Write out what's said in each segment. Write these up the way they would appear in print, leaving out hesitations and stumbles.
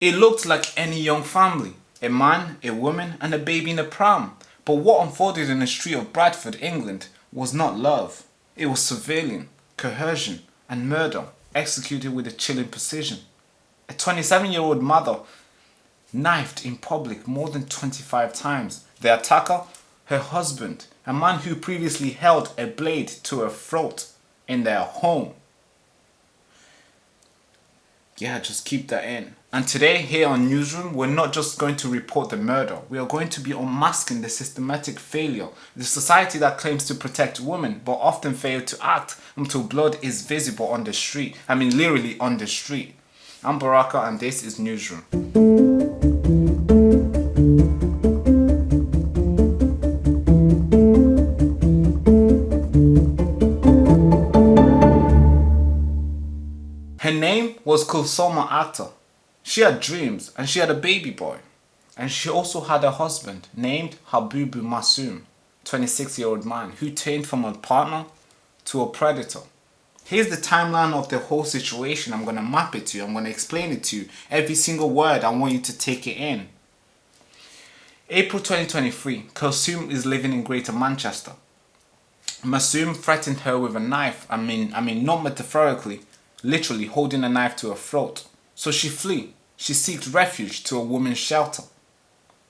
It looked like any young family, a man, a woman, and a baby in a pram. But what unfolded in the street of Bradford, England, was not love. It was surveillance, coercion, and murder executed with a chilling precision. A 27-year-old mother knifed in public more than 25 times. The attacker, her husband, a man who previously held a blade to her throat in their home. Yeah, just keep that in. And today here on Newsroom, we're not just going to report the murder. We are going to be unmasking the systematic failure, the society that claims to protect women but often fail to act until blood is visible on the street. I mean literally on the street. I'm Baraka and this is Newsroom. Her name was Kulsoma Akhtar. She had dreams and she had a baby boy. And she also had a husband named Habibu Masoom, 26-year-old man who turned from a partner to a predator. Here's the timeline of the whole situation. I'm going to map it to you. I'm going to explain it to you. Every single word, I want you to take it in. April 2023, Kulsum is living in Greater Manchester. Masoom threatened her with a knife. I mean, not metaphorically, literally holding a knife to her throat. So she flee. She seeks refuge to a woman's shelter.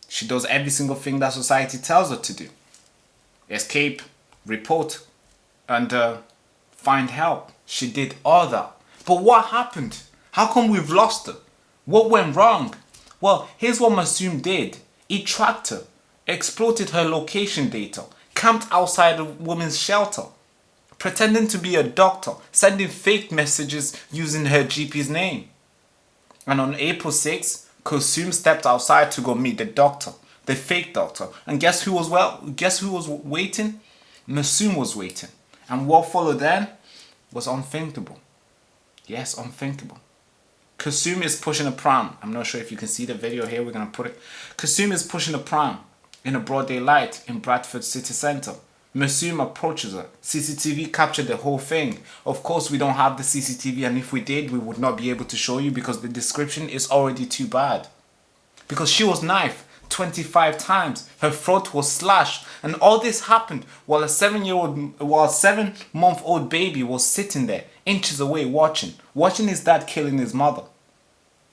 She does every single thing that society tells her to do. Escape, report, and find help. She did all that. But what happened? How come we've lost her? What went wrong? Well, here's what Masoom did. He tracked her, exploited her location data, camped outside a woman's shelter, pretending to be a doctor, sending fake messages using her GP's name. And on April 6th, Kulsum stepped outside to go meet the doctor, the fake doctor. And guess who was waiting? Masoom was waiting. And what followed then was unthinkable. Yes, unthinkable. Kulsum is pushing a pram. I'm not sure if you can see the video here. We're going to put it. Kulsum is pushing a pram in a broad daylight in Bradford city centre. Masoom approaches her. CCTV captured the whole thing. Of course, we don't have the CCTV, and if we did, we would not be able to show you because the description is already too bad. Because she was knifed 25 times, her throat was slashed, and all this happened while a 7-month-old baby was sitting there, inches away, watching his dad killing his mother.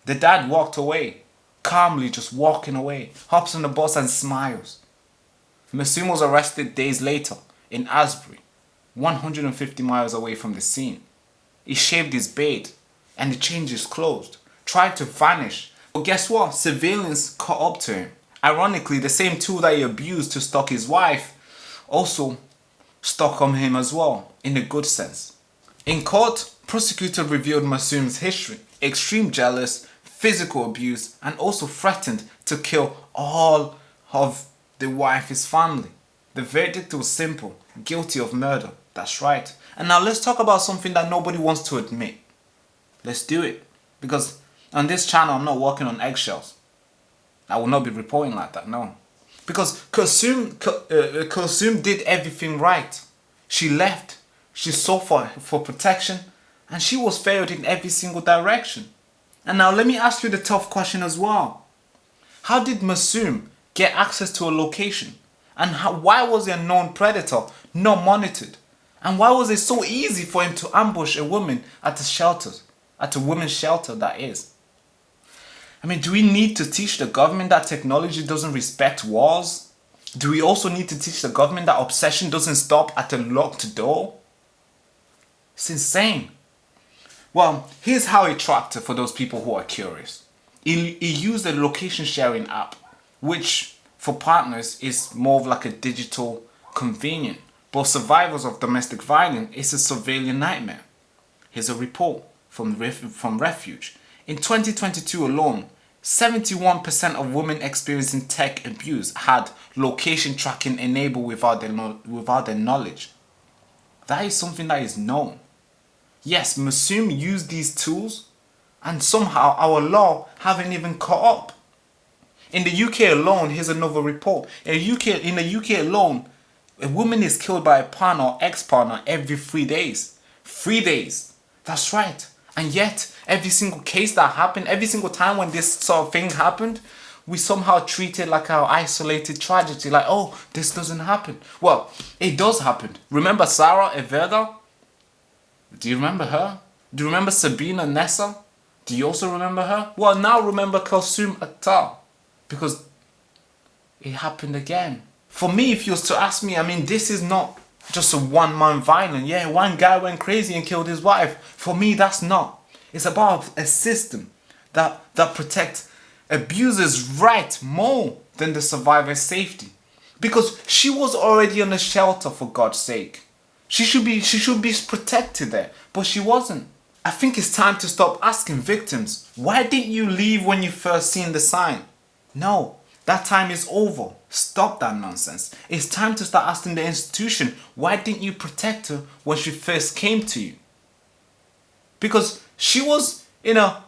The dad walked away, calmly just walking away, hops on the bus and smiles. Masoom was arrested days later in Asbury, 150 miles away from the scene. He shaved his beard and he changed his clothes, tried to vanish. But guess what? Surveillance caught up to him. Ironically, the same tool that he abused to stalk his wife also stuck on him as well, in a good sense. In court, prosecutor revealed Masoom's history, extreme jealous, physical abuse, and also threatened to kill all of the wife's family. The verdict was simple, guilty of murder. That's right. And now let's talk about something that nobody wants to admit. Let's do it. Because on this channel, I'm not walking on eggshells. I will not be reporting like that, no. Because Kulsum did everything right. She left. She sought for protection. And she was failed in every single direction. And now let me ask you the tough question as well. How did Masoom get access to a location? And why was a known predator not monitored? And why was it so easy for him to ambush a woman at a shelter, at a women's shelter that is? I mean, do we need to teach the government that technology doesn't respect walls? Do we also need to teach the government that obsession doesn't stop at a locked door? It's insane. Well, here's how he tracked her for those people who are curious. He used a location sharing app, which for partners is more of like a digital convenient. But survivors of domestic violence, it's a surveillance nightmare. Here's a report from Refuge. In 2022 alone, 71% of women experiencing tech abuse had location tracking enabled without their knowledge. That is something that is known. Yes, Masoom used these tools, and somehow our law haven't even caught up. In the UK alone, here's another report. In the UK alone, a woman is killed by a partner or ex-partner every 3 days. 3 days. That's right. And yet, every single case that happened, every single time when this sort of thing happened, we somehow treat it like our isolated tragedy. Like, oh, this doesn't happen. Well, it does happen. Remember Sarah Everda? Do you remember her? Do you remember Sabina Nessa? Do you also remember her? Well, now remember Kalsum Akhtar. Because it happened again. For me, if you was to ask me, I mean, this is not just a one-man violence. Yeah, one guy went crazy and killed his wife. For me, that's not. It's about a system that protects abusers' right more than the survivor's safety. Because she was already in a shelter, for God's sake. She should be protected there, but she wasn't. I think it's time to stop asking victims, why didn't you leave when you first seen the sign? No, that time is over. Stop that nonsense. It's time to start asking the institution, why didn't you protect her when she first came to you? Because she was in a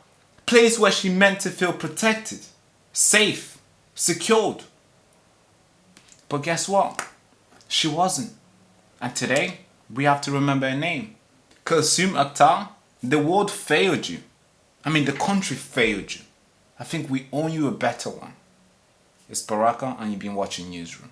place where she meant to feel protected, safe, secured. But guess what? She wasn't. And today, we have to remember her name. Kalsum Akhtar, the world failed you. I mean, the country failed you. I think we owe you a better one. It's Baraka and you've been watching Newsroom.